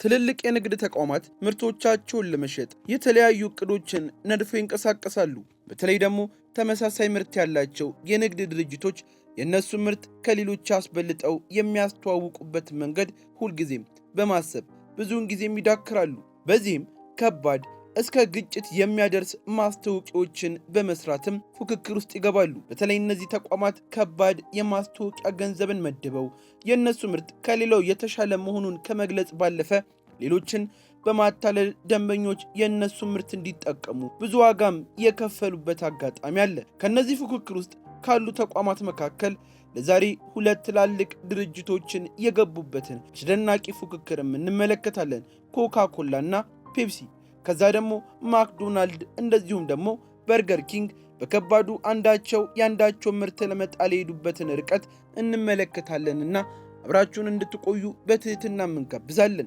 ትልልቅ የንግድ ተቋማት ምርቶቻቸውን ለመሸጥ የተለያዩ እቅዶችን ነድፈው ይንቀሳቀሳሉ። በተለይ ደግሞ ተመሳሳይ ምርት ያላቸው የንግድ ድርጅቶች የእነሱ ምርት ከሌሎች አስበልጠው የሚያስተዋውቁበት መንገድ ሁልጊዜም በማሰብ ብዙውን ጊዜም ይዳክራሉ። በዚህም ከባድ እስከ ግጭት የሚያደርስ ማስታወቂያዎችን በመስራትም ፉክክር ውስጥ ይገባሉ። በተለይ እነዚህ ተቋማት ከባድ የማስታወቂያ ገንዘብን መድበው የእነሱ ምርት ከሌላው የተሻለ መሆኑን ከመግለጽ ባለፈ ሌሎችን በማታለል ደንበኞች የእነሱ ምርት እንዲጠቀሙ ብዙ ዋጋም የከፈሉበት አጋጣሚ አለ። ከነዚህ ፉክክር ውስጥ ካሉ ተቋማት መካከል ለዛሬ ሁለት ትላልቅ ድርጅቶችን የገቡበትን አስደናቂ ፉክክርም እንመለከታለን። ኮካ ኮላ እና ፔፕሲ። ከዛ ደግሞ ማክዶናልድ እንደዚሁም ደግሞ በርገር ኪንግ በከባዱ አንዳቸው ያንዳቸው ምርት ለመጣል የሄዱበትን ርቀት እንመለከታለንና አብራችሁን እንድትቆዩ በትህትና እንጋብዛለን።